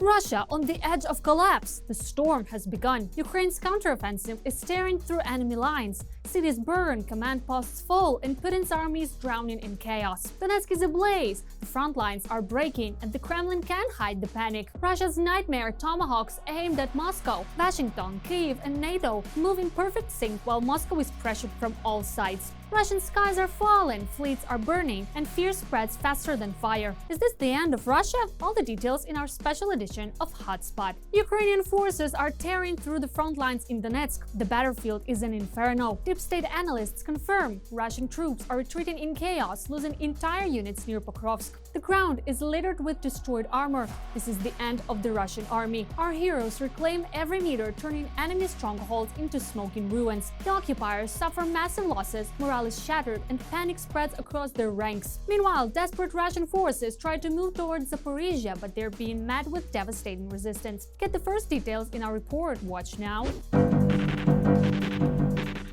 Russia on the edge of collapse. The storm has begun. Ukraine's counteroffensive is tearing through enemy lines. Cities burn, command posts fall, and Putin's army is drowning in chaos. Donetsk is ablaze. The front lines are breaking, and the Kremlin can't hide the panic. Russia's nightmare Tomahawks aimed at Moscow, Washington, Kyiv, and NATO move in perfect sync while Moscow is pressured from all sides. Russian skies are falling, fleets are burning, and fear spreads faster than fire. Is this the end of Russia? All the details in our special edition of Hotspot. Ukrainian forces are tearing through the front lines in Donetsk. The battlefield is an inferno. Deep state analysts confirm Russian troops are retreating in chaos, losing entire units near Pokrovsk. The ground is littered with destroyed armor. This is the end of the Russian army. Our heroes reclaim every meter, turning enemy strongholds into smoking ruins. The occupiers suffer massive losses, morale is shattered, and panic spreads across their ranks. Meanwhile, desperate Russian forces try to move towards Zaporizhia, but they're being met with devastating resistance. Get the first details in our report. Watch now.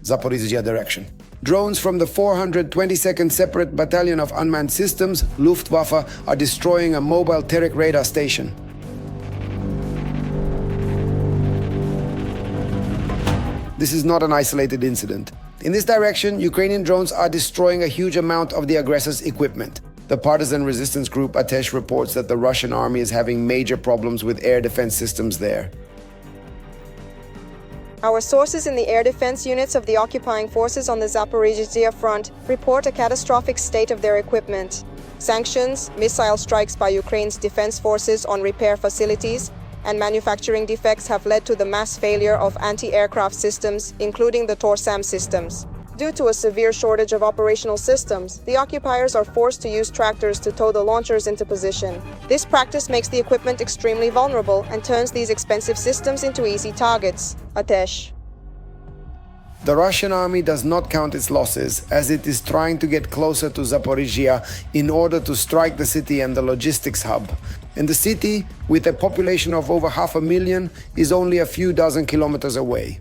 Zaporizhia direction. Drones from the 422nd Separate Battalion of Unmanned Systems, Luftwaffe, are destroying a mobile Terek radar station. This is not an isolated incident. In this direction, Ukrainian drones are destroying a huge amount of the aggressor's equipment. The partisan resistance group Atesh reports that the Russian army is having major problems with air defense systems there. Our sources in the air defense units of the occupying forces on the Zaporizhia front report a catastrophic state of their equipment. Sanctions, missile strikes by Ukraine's defense forces on repair facilities, and manufacturing defects have led to the mass failure of anti-aircraft systems, including the TOR-SAM systems. Due to a severe shortage of operational systems, the occupiers are forced to use tractors to tow the launchers into position. This practice makes the equipment extremely vulnerable and turns these expensive systems into easy targets. Atesh. The Russian army does not count its losses, as it is trying to get closer to Zaporizhia in order to strike the city and the logistics hub. And the city, with a population of over 500,000, is only a few dozen kilometers away.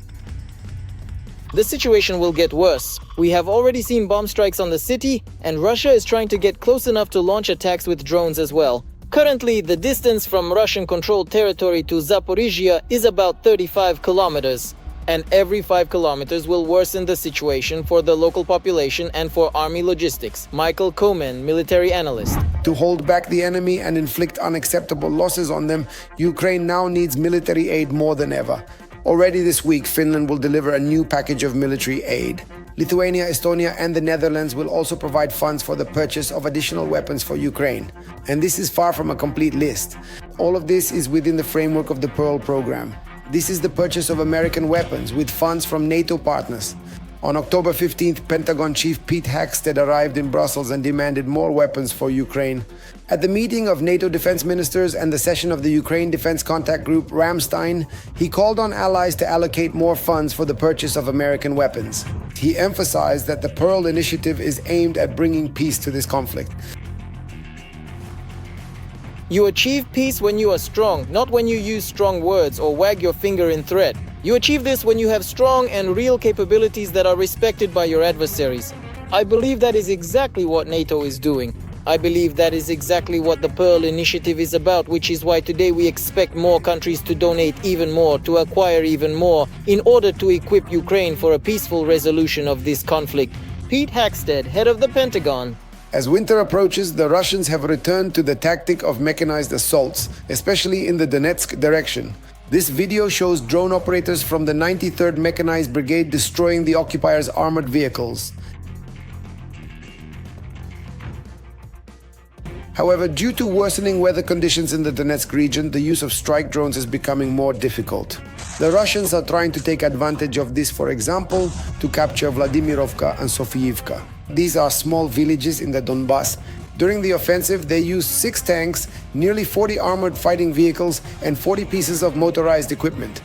The situation will get worse. We have already seen bomb strikes on the city, and Russia is trying to get close enough to launch attacks with drones as well. Currently, the distance from Russian-controlled territory to Zaporizhia is about 35 kilometers. And every 5 kilometers will worsen the situation for the local population and for army logistics. Michael Koman, military analyst. To hold back the enemy and inflict unacceptable losses on them, Ukraine now needs military aid more than ever. Already this week, Finland will deliver a new package of military aid. Lithuania, Estonia, and the Netherlands will also provide funds for the purchase of additional weapons for Ukraine. And this is far from a complete list. All of this is within the framework of the Pearl program. This is the purchase of American weapons with funds from NATO partners. On October 15th, Pentagon Chief Pete Hegseth arrived in Brussels and demanded more weapons for Ukraine. At the meeting of NATO defense ministers and the session of the Ukraine Defense Contact Group Ramstein, he called on allies to allocate more funds for the purchase of American weapons. He emphasized that the Pearl initiative is aimed at bringing peace to this conflict. You achieve peace when you are strong, not when you use strong words or wag your finger in threat. You achieve this when you have strong and real capabilities that are respected by your adversaries. I believe that is exactly what NATO is doing. I believe that is exactly what the Pearl Initiative is about, which is why today we expect more countries to donate even more, to acquire even more, in order to equip Ukraine for a peaceful resolution of this conflict. Pete Hegseth, head of the Pentagon. As winter approaches, the Russians have returned to the tactic of mechanized assaults, especially in the Donetsk direction. This video shows drone operators from the 93rd Mechanized Brigade destroying the occupiers' armored vehicles. However, due to worsening weather conditions in the Donetsk region, the use of strike drones is becoming more difficult. The Russians are trying to take advantage of this, for example, to capture Vladimirovka and Sofiivka. These are small villages in the Donbass. During the offensive, they used 6 tanks, nearly 40 armored fighting vehicles, and 40 pieces of motorized equipment.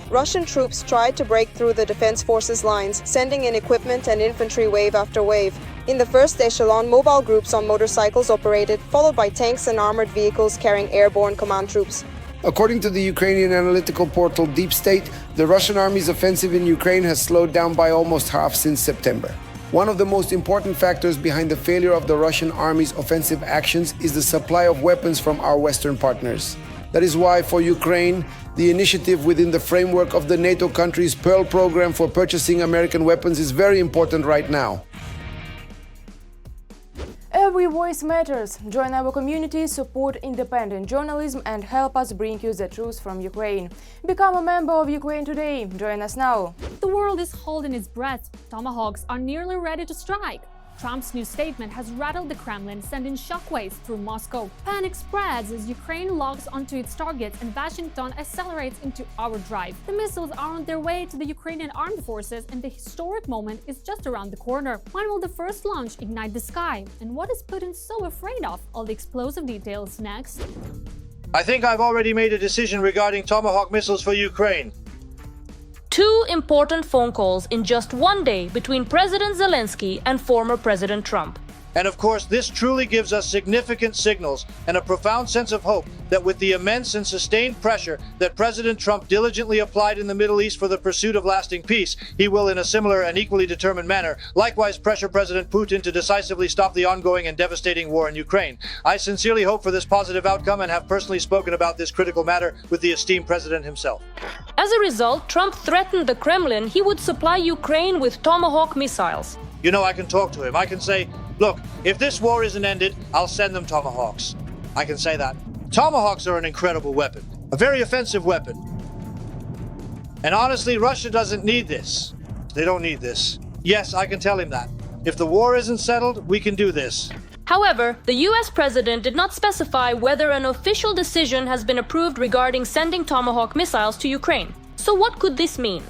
Russian troops tried to break through the defense forces' lines, sending in equipment and infantry wave after wave. In the first echelon, mobile groups on motorcycles operated, followed by tanks and armored vehicles carrying airborne command troops. According to the Ukrainian analytical portal Deep State, the Russian army's offensive in Ukraine has slowed down by almost half since September. One of the most important factors behind the failure of the Russian army's offensive actions is the supply of weapons from our Western partners. That is why, for Ukraine, the initiative within the framework of the NATO countries' Pearl program for purchasing American weapons is very important right now. Every voice matters. Join our community, support independent journalism and help us bring you the truth from Ukraine. Become a member of Ukraine today. Join us now. The world is holding its breath. Tomahawks are nearly ready to strike. Trump's new statement has rattled the Kremlin, sending shockwaves through Moscow. Panic spreads as Ukraine locks onto its targets and Washington accelerates into overdrive. The missiles are on their way to the Ukrainian armed forces and the historic moment is just around the corner. When will the first launch ignite the sky? And what is Putin so afraid of? All the explosive details next. I think I've already made a decision regarding Tomahawk missiles for Ukraine. Two important phone calls in just one day between President Zelensky and former President Trump. And of course, this truly gives us significant signals and a profound sense of hope that with the immense and sustained pressure that President Trump diligently applied in the Middle East for the pursuit of lasting peace, he will in a similar and equally determined manner likewise pressure President Putin to decisively stop the ongoing and devastating war in Ukraine. I sincerely hope for this positive outcome and have personally spoken about this critical matter with the esteemed president himself. As a result, Trump threatened the Kremlin he would supply Ukraine with Tomahawk missiles. You know, I can talk to him. I can say, look, if this war isn't ended, I'll send them Tomahawks. I can say that. Tomahawks are an incredible weapon, a very offensive weapon. And honestly, Russia doesn't need this. They don't need this. Yes, I can tell him that. If the war isn't settled, we can do this. However, the US president did not specify whether an official decision has been approved regarding sending Tomahawk missiles to Ukraine. So what could this mean?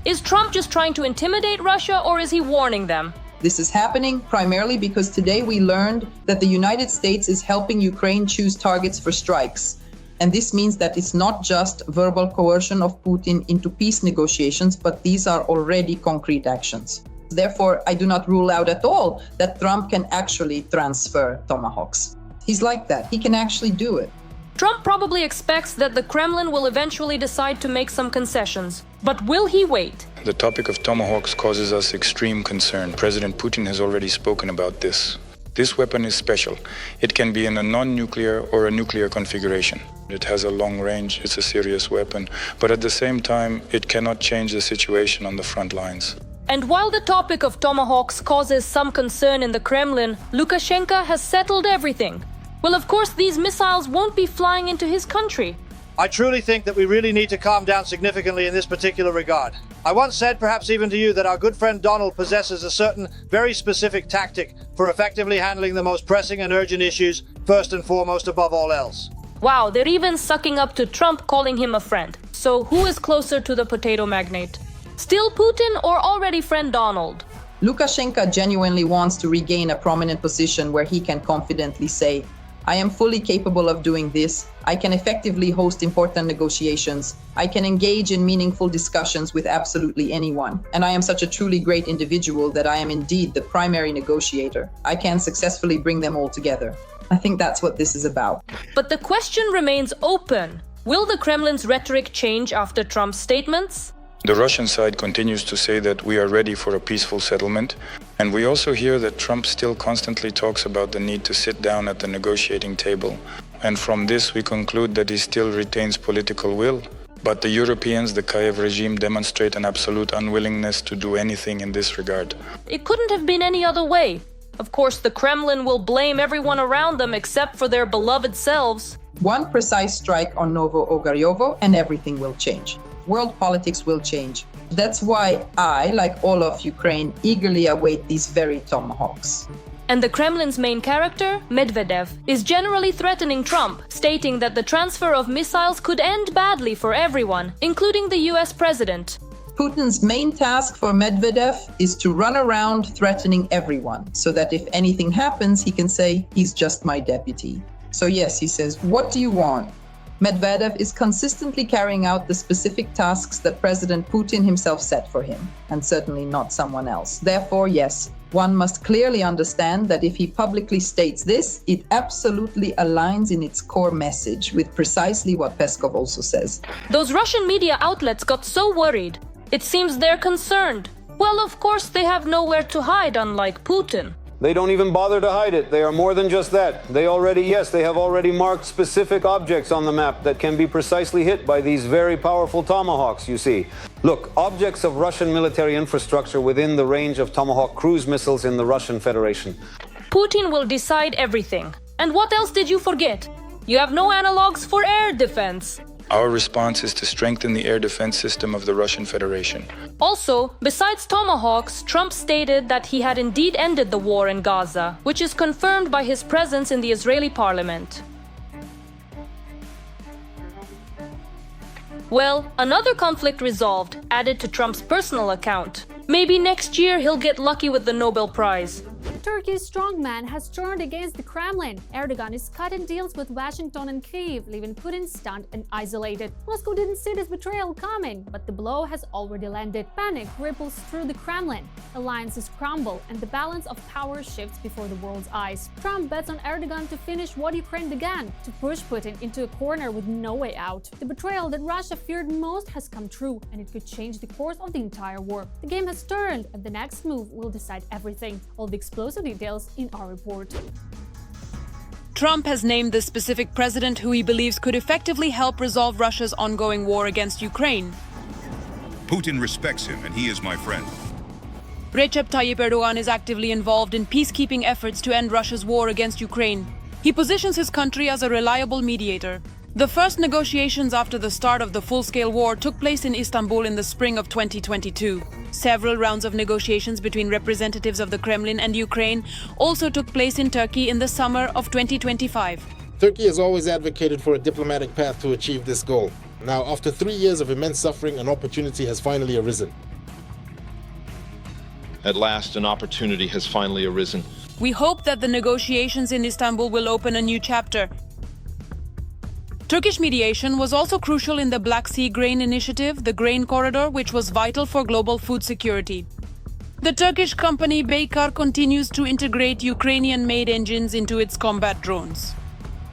Is Trump just trying to intimidate Russia, or is he warning them? This is happening primarily because today we learned that the United States is helping Ukraine choose targets for strikes. And this means that it's not just verbal coercion of Putin into peace negotiations, but these are already concrete actions. Therefore, I do not rule out at all that Trump can actually transfer Tomahawks. He's like that. He can actually do it. Trump probably expects that the Kremlin will eventually decide to make some concessions. But will he wait? The topic of Tomahawks causes us extreme concern. President Putin has already spoken about this. This weapon is special. It can be in a non-nuclear or a nuclear configuration. It has a long range, it's a serious weapon, but at the same time, it cannot change the situation on the front lines. And while the topic of Tomahawks causes some concern in the Kremlin, Lukashenko has settled everything. Well, of course, these missiles won't be flying into his country. I truly think that we really need to calm down significantly in this particular regard. I once said, perhaps even to you, that our good friend Donald possesses a certain very specific tactic for effectively handling the most pressing and urgent issues, first and foremost above all else. Wow, they're even sucking up to Trump calling him a friend. So who is closer to the potato magnate? Still Putin or already friend Donald? Lukashenko genuinely wants to regain a prominent position where he can confidently say, I am fully capable of doing this. I can effectively host important negotiations. I can engage in meaningful discussions with absolutely anyone. And I am such a truly great individual that I am indeed the primary negotiator. I can successfully bring them all together. I think that's what this is about. But the question remains open. Will the Kremlin's rhetoric change after Trump's statements? The Russian side continues to say that we are ready for a peaceful settlement, and we also hear that Trump still constantly talks about the need to sit down at the negotiating table. And from this we conclude that he still retains political will. But the Europeans, the Kyiv regime, demonstrate an absolute unwillingness to do anything in this regard. It couldn't have been any other way. Of course, the Kremlin will blame everyone around them except for their beloved selves. One precise strike on Novo Ogaryovo and everything will change. World politics will change. That's why I, like all of Ukraine, eagerly await these very Tomahawks. And the Kremlin's main character, Medvedev, is generally threatening Trump, stating that the transfer of missiles could end badly for everyone, including the US president. Putin's main task for Medvedev is to run around threatening everyone, so that if anything happens, he can say, he's just my deputy. So yes, he says, what do you want? Medvedev is consistently carrying out the specific tasks that President Putin himself set for him, and certainly not someone else. Therefore, yes, one must clearly understand that if he publicly states this, it absolutely aligns in its core message with precisely what Peskov also says. Those Russian media outlets got so worried. It seems they're concerned. Well, of course, they have nowhere to hide, unlike Putin. They don't even bother to hide it. They are more than just that. They have already marked specific objects on the map that can be precisely hit by these very powerful Tomahawks, you see. Look, objects of Russian military infrastructure within the range of Tomahawk cruise missiles in the Russian Federation. Putin will decide everything. And what else did you forget? You have no analogs for air defense. Our response is to strengthen the air defense system of the Russian Federation. Also, besides Tomahawks, Trump stated that he had indeed ended the war in Gaza, which is confirmed by his presence in the Israeli parliament. Well, another conflict resolved, added to Trump's personal account. Maybe next year he'll get lucky with the Nobel Prize. Turkey's strongman has turned against the Kremlin. Erdogan is cutting deals with Washington and Kyiv, leaving Putin stunned and isolated. Moscow didn't see this betrayal coming, but the blow has already landed. Panic ripples through the Kremlin. Alliances crumble, and the balance of power shifts before the world's eyes. Trump bets on Erdogan to finish what Ukraine began, to push Putin into a corner with no way out. The betrayal that Russia feared most has come true, and it could change the course of the entire war. The game has turned, and the next move will decide everything. All the explosive details in our report. Trump has named the specific president who he believes could effectively help resolve Russia's ongoing war against Ukraine. Putin respects him, and he is my friend. Recep Tayyip Erdogan is actively involved in peacekeeping efforts to end Russia's war against Ukraine. He positions his country as a reliable mediator. The first negotiations after the start of the full-scale war took place in Istanbul in the spring of 2022. Several rounds of negotiations between representatives of the Kremlin and Ukraine also took place in Turkey in the summer of 2025. Turkey has always advocated for a diplomatic path to achieve this goal. Now, after 3 years of immense suffering, an opportunity has finally arisen. At last, an opportunity has finally arisen. We hope that the negotiations in Istanbul will open a new chapter. Turkish mediation was also crucial in the Black Sea Grain Initiative, the grain corridor, which was vital for global food security. The Turkish company Baykar continues to integrate Ukrainian-made engines into its combat drones.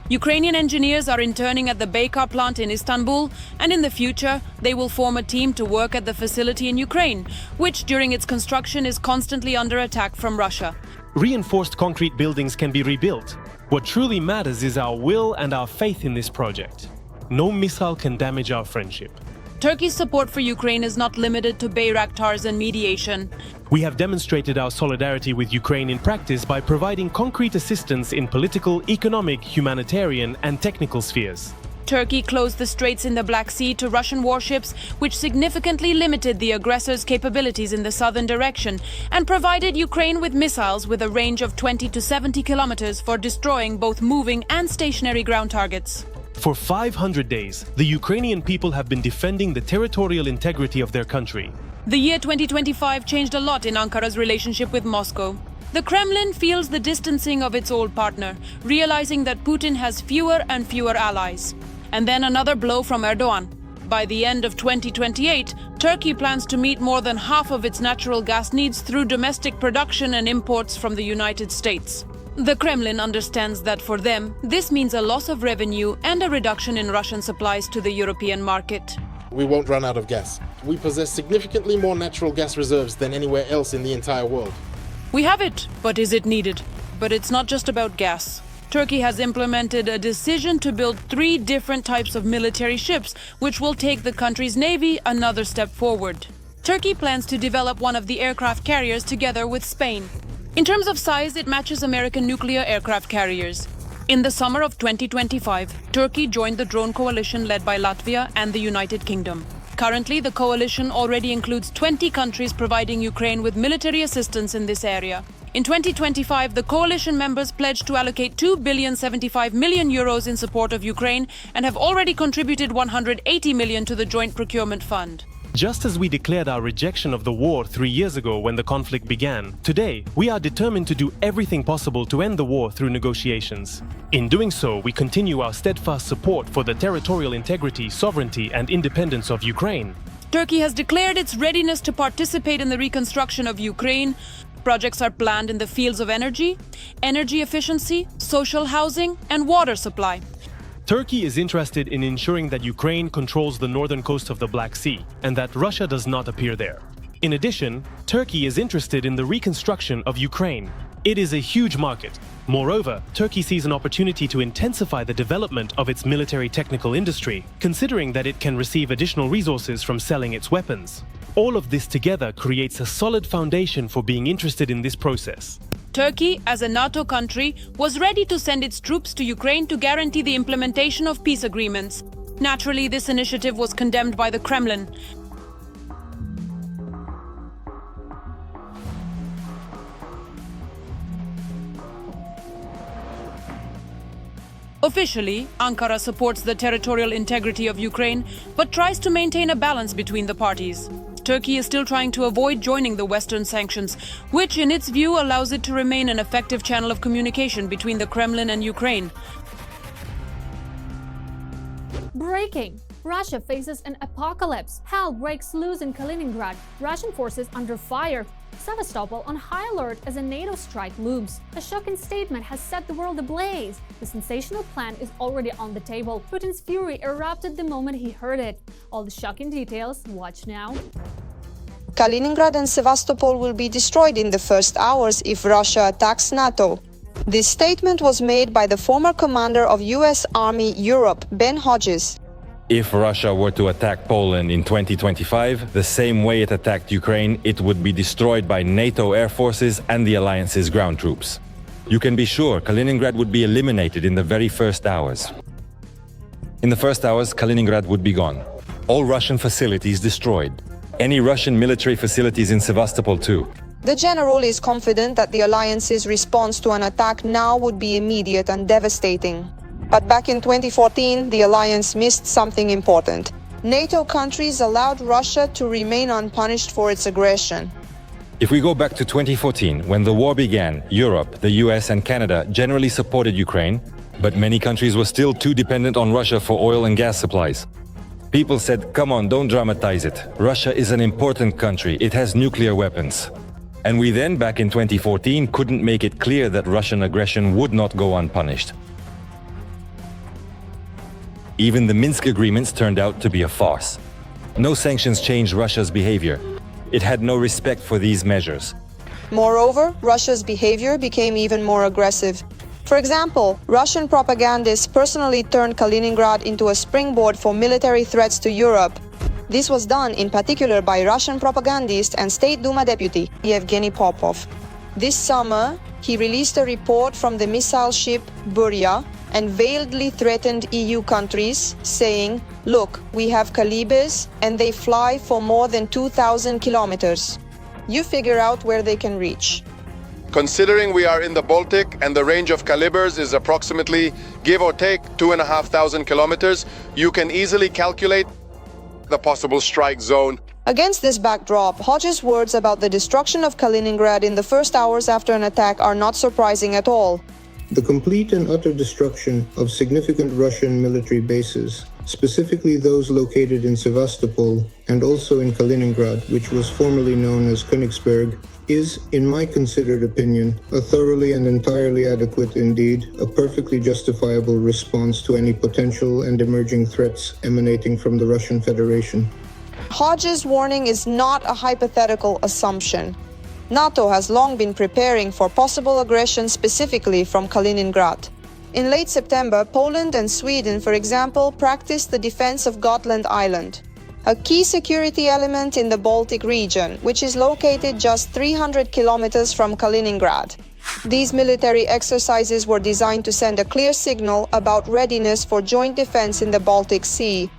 Ukrainian engineers are interning at the Baykar plant in Istanbul, and in the future, they will form a team to work at the facility in Ukraine, which during its construction is constantly under attack from Russia. Reinforced concrete buildings can be rebuilt. What truly matters is our will and our faith in this project. No missile can damage our friendship. Turkey's support for Ukraine is not limited to Bayraktars and mediation. We have demonstrated our solidarity with Ukraine in practice by providing concrete assistance in political, economic, humanitarian, and technical spheres. Turkey closed the straits in the Black Sea to Russian warships, which significantly limited the aggressor's capabilities in the southern direction and provided Ukraine with missiles with a range of 20 to 70 kilometers for destroying both moving and stationary ground targets. For 500 days, the Ukrainian people have been defending the territorial integrity of their country. The year 2025 changed a lot in Ankara's relationship with Moscow. The Kremlin feels the distancing of its old partner, realizing that Putin has fewer and fewer allies. And then another blow from Erdogan. By the end of 2028, Turkey plans to meet more than half of its natural gas needs through domestic production and imports from the United States. The Kremlin understands that for them, this means a loss of revenue and a reduction in Russian supplies to the European market. We won't run out of gas. We possess significantly more natural gas reserves than anywhere else in the entire world. We have it, but is it needed? But it's not just about gas. Turkey has implemented a decision to build 3 different types of military ships, which will take the country's navy another step forward. Turkey plans to develop one of the aircraft carriers together with Spain. In terms of size, it matches American nuclear aircraft carriers. In the summer of 2025, Turkey joined the drone coalition led by Latvia and the United Kingdom. Currently, the coalition already includes 20 countries providing Ukraine with military assistance in this area. In 2025, the coalition members pledged to allocate €2.75 billion in support of Ukraine and have already contributed €180 million to the Joint Procurement Fund. Just as we declared our rejection of the war 3 years ago when the conflict began, today we are determined to do everything possible to end the war through negotiations. In doing so, we continue our steadfast support for the territorial integrity, sovereignty, and independence of Ukraine. Turkey has declared its readiness to participate in the reconstruction of Ukraine. Projects are planned in the fields of energy efficiency, social housing, and water supply. Turkey is interested in ensuring that Ukraine controls the northern coast of the Black Sea and that Russia does not appear there. In addition, Turkey is interested in the reconstruction of Ukraine. It is a huge market. Moreover, Turkey sees an opportunity to intensify the development of its military technical industry, considering that it can receive additional resources from selling its weapons. All of this together creates a solid foundation for being interested in this process. Turkey, as a NATO country, was ready to send its troops to Ukraine to guarantee the implementation of peace agreements. Naturally, this initiative was condemned by the Kremlin. Officially, Ankara supports the territorial integrity of Ukraine, but tries to maintain a balance between the parties. Turkey is still trying to avoid joining the Western sanctions, which in its view allows it to remain an effective channel of communication between the Kremlin and Ukraine. Breaking! Russia faces an apocalypse. Hell breaks loose in Kaliningrad. Russian forces under fire. Sevastopol on high alert as a NATO strike looms. A shocking statement has set the world ablaze. The sensational plan is already on the table. Putin's fury erupted the moment he heard it. All the shocking details, watch now. Kaliningrad and Sevastopol will be destroyed in the first hours if Russia attacks NATO. This statement was made by the former commander of US Army Europe, Ben Hodges. If Russia were to attack Poland in 2025, the same way it attacked Ukraine, it would be destroyed by NATO air forces and the alliance's ground troops. You can be sure Kaliningrad would be eliminated in the very first hours. In the first hours, Kaliningrad would be gone. All Russian facilities destroyed. Any Russian military facilities in Sevastopol too. The general is confident that the alliance's response to an attack now would be immediate and devastating. But back in 2014, the alliance missed something important. NATO countries allowed Russia to remain unpunished for its aggression. If we go back to 2014, when the war began, Europe, the US and Canada generally supported Ukraine, but many countries were still too dependent on Russia for oil and gas supplies. People said, come on, don't dramatize it. Russia is an important country, it has nuclear weapons. And we then, back in 2014, couldn't make it clear that Russian aggression would not go unpunished. Even the Minsk agreements turned out to be a farce. No sanctions changed Russia's behavior. It had no respect for these measures. Moreover, Russia's behavior became even more aggressive. For example, Russian propagandists personally turned Kaliningrad into a springboard for military threats to Europe. This was done in particular by Russian propagandist and State Duma deputy Yevgeny Popov. This summer, he released a report from the missile ship Burya and veiledly threatened EU countries, saying, look, we have Kalibrs and they fly for more than 2,000 kilometers. You figure out where they can reach. Considering we are in the Baltic and the range of Kalibrs is approximately, give or take, 2,500 kilometers, you can easily calculate the possible strike zone. Against this backdrop, Hodges' words about the destruction of Kaliningrad in the first hours after an attack are not surprising at all. The complete and utter destruction of significant Russian military bases, specifically those located in Sevastopol and also in Kaliningrad, which was formerly known as Königsberg, is, in my considered opinion, a thoroughly and entirely adequate, indeed, a perfectly justifiable response to any potential and emerging threats emanating from the Russian Federation. Hodges' warning is not a hypothetical assumption. NATO has long been preparing for possible aggression specifically from Kaliningrad. In late September, Poland and Sweden, for example, practiced the defense of Gotland Island, a key security element in the Baltic region, which is located just 300 kilometers from Kaliningrad. These military exercises were designed to send a clear signal about readiness for joint defense in the Baltic Sea.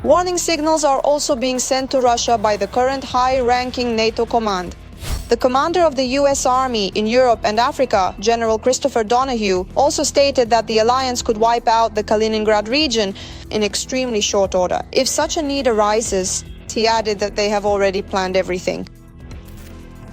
Warning signals are also being sent to Russia by the current high-ranking NATO command. The commander of the US Army in Europe and Africa, General Christopher Donahue, also stated that the alliance could wipe out the Kaliningrad region in extremely short order. If such a need arises, he added that they have already planned everything.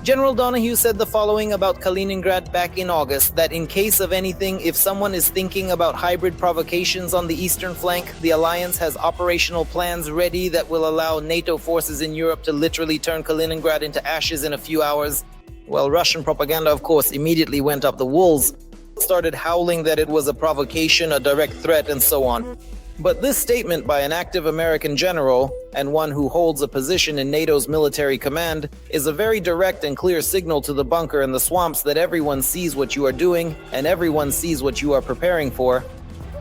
General Donahue said the following about Kaliningrad back in August, that in case of anything, if someone is thinking about hybrid provocations on the eastern flank, the alliance has operational plans ready that will allow NATO forces in Europe to literally turn Kaliningrad into ashes in a few hours. Well, Russian propaganda, of course, immediately went up the walls, started howling that it was a provocation, a direct threat, and so on. But this statement by an active American general, and one who holds a position in NATO's military command, is a very direct and clear signal to the bunker and the swamps that everyone sees what you are doing, and everyone sees what you are preparing for.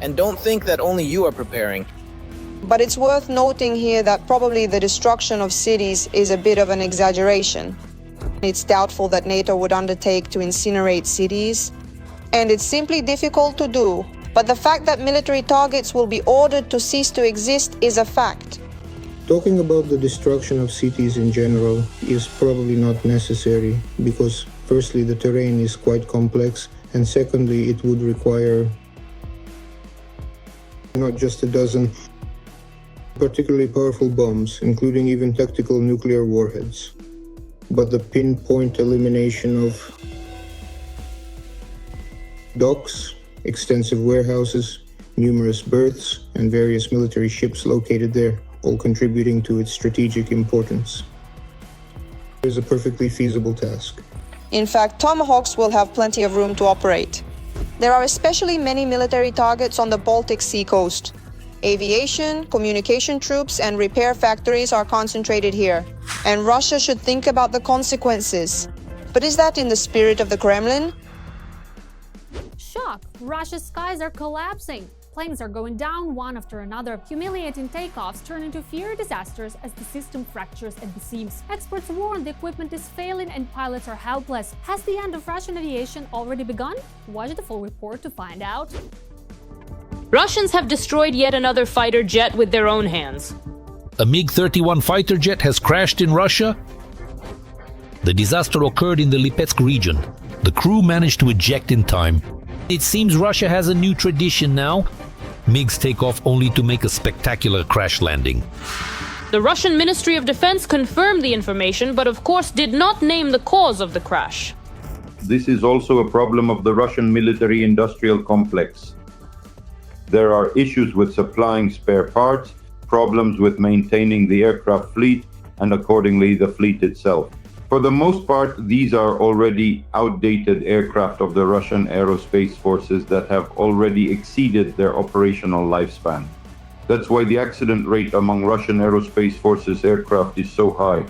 And don't think that only you are preparing. But it's worth noting here that probably the destruction of cities is a bit of an exaggeration. It's doubtful that NATO would undertake to incinerate cities, and it's simply difficult to do. But the fact that military targets will be ordered to cease to exist is a fact. Talking about the destruction of cities in general is probably not necessary because, firstly, the terrain is quite complex, and secondly, it would require not just a dozen particularly powerful bombs, including even tactical nuclear warheads, but the pinpoint elimination of docks, extensive warehouses, numerous berths, and various military ships located there, all contributing to its strategic importance. It is a perfectly feasible task. In fact, Tomahawks will have plenty of room to operate. There are especially many military targets on the Baltic Sea coast. Aviation, communication troops, and repair factories are concentrated here, and Russia should think about the consequences. But is that in the spirit of the Kremlin? Shock! Russia's skies are collapsing. Planes are going down one after another. Humiliating takeoffs turn into fear disasters as the system fractures at the seams. Experts warn the equipment is failing and pilots are helpless. Has the end of Russian aviation already begun? Watch the full report to find out. Russians have destroyed yet another fighter jet with their own hands. A MiG-31 fighter jet has crashed in Russia. The disaster occurred in the Lipetsk region. The crew managed to eject in time. It seems Russia has a new tradition now. MiGs take off only to make a spectacular crash landing. The Russian Ministry of Defense confirmed the information, but of course did not name the cause of the crash. This is also a problem of the Russian military-industrial complex. There are issues with supplying spare parts, problems with maintaining the aircraft fleet, and accordingly the fleet itself. For the most part, these are already outdated aircraft of the Russian aerospace forces that have already exceeded their operational lifespan. That's why the accident rate among Russian aerospace forces aircraft is so high.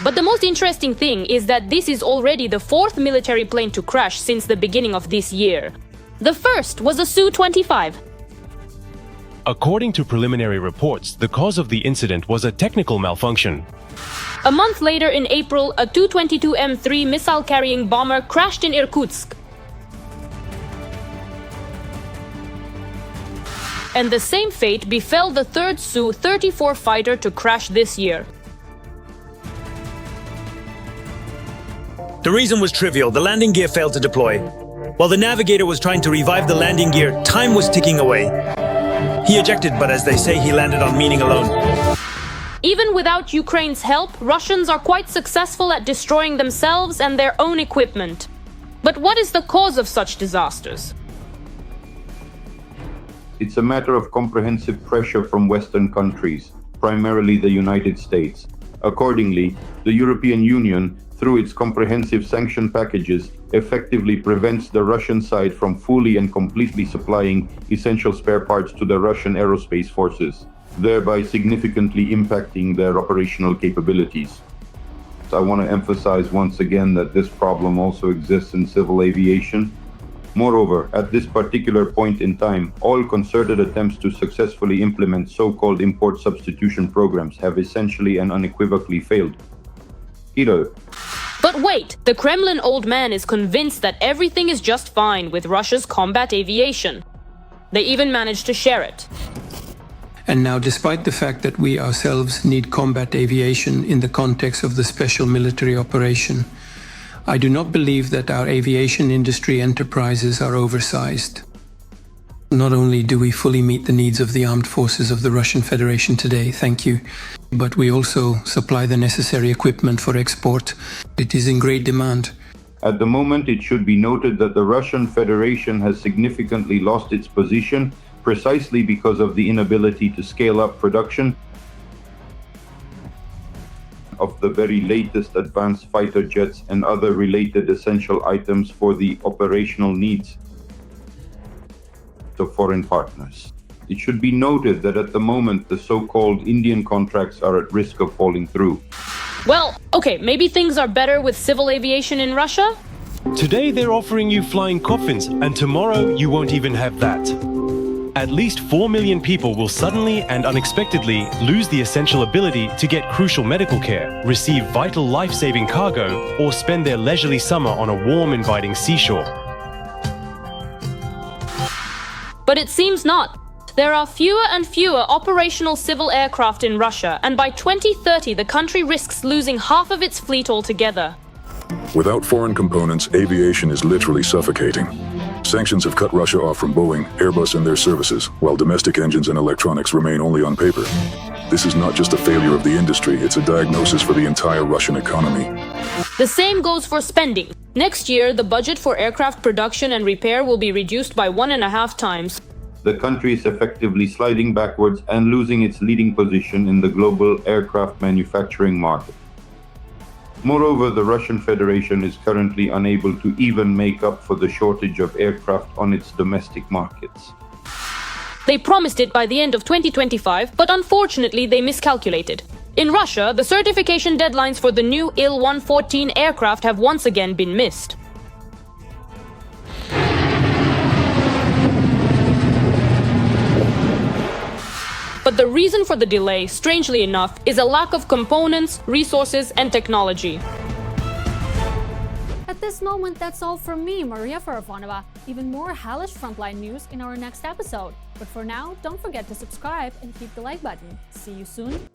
But the most interesting thing is that this is already the fourth military plane to crash since the beginning of this year. The first was a Su-25. According to preliminary reports, the cause of the incident was a technical malfunction. A month later, in April, a Tu-22M3 missile-carrying bomber crashed in Irkutsk. And the same fate befell the third Su-34 fighter to crash this year. The reason was trivial. The landing gear failed to deploy. While the navigator was trying to revive the landing gear, time was ticking away. He ejected, but as they say, he landed on meaning alone. Even without Ukraine's help, Russians are quite successful at destroying themselves and their own equipment. But what is the cause of such disasters? It's a matter of comprehensive pressure from Western countries, primarily the United States. Accordingly, the European Union, through its comprehensive sanction packages, effectively prevents the Russian side from fully and completely supplying essential spare parts to the Russian aerospace forces, thereby significantly impacting their operational capabilities. I want to emphasize once again that this problem also exists in civil aviation. Moreover, at this particular point in time, all concerted attempts to successfully implement so-called import substitution programs have essentially and unequivocally failed. Kyiv. But wait, the Kremlin old man is convinced that everything is just fine with Russia's combat aviation. They even managed to share it. And now, despite the fact that we ourselves need combat aviation in the context of the special military operation, I do not believe that our aviation industry enterprises are oversized. Not only do we fully meet the needs of the armed forces of the Russian Federation today, thank you, but we also supply the necessary equipment for export. It is in great demand. At the moment, it should be noted that the Russian Federation has significantly lost its position precisely because of the inability to scale up production of the very latest advanced fighter jets and other related essential items for the operational needs of foreign partners. it should be noted that at the moment the so-called Indian contracts are at risk of falling through. Well, okay, maybe things are better with civil aviation in Russia? Today they're offering you flying coffins, and tomorrow you won't even have that. At least 4 million people will suddenly and unexpectedly lose the essential ability to get crucial medical care, receive vital life-saving cargo, or spend their leisurely summer on a warm, inviting seashore. But it seems not. There are fewer and fewer operational civil aircraft in Russia, and by 2030 the country risks losing half of its fleet altogether. Without foreign components, aviation is literally suffocating. Sanctions have cut Russia off from Boeing, Airbus and their services, while domestic engines and electronics remain only on paper. This is not just a failure of the industry, it's a diagnosis for the entire Russian economy. The same goes for spending. Next year, the budget for aircraft production and repair will be reduced by 1.5 times. The country is effectively sliding backwards and losing its leading position in the global aircraft manufacturing market. Moreover, the Russian Federation is currently unable to even make up for the shortage of aircraft on its domestic markets. They promised it by the end of 2025, but unfortunately they miscalculated. In Russia, the certification deadlines for the new Il-114 aircraft have once again been missed. But the reason for the delay, strangely enough, is a lack of components, resources, and technology. At this moment, that's all from me, Maria Farafonova. Even more hellish frontline news in our next episode. But for now, don't forget to subscribe and hit the like button. See you soon.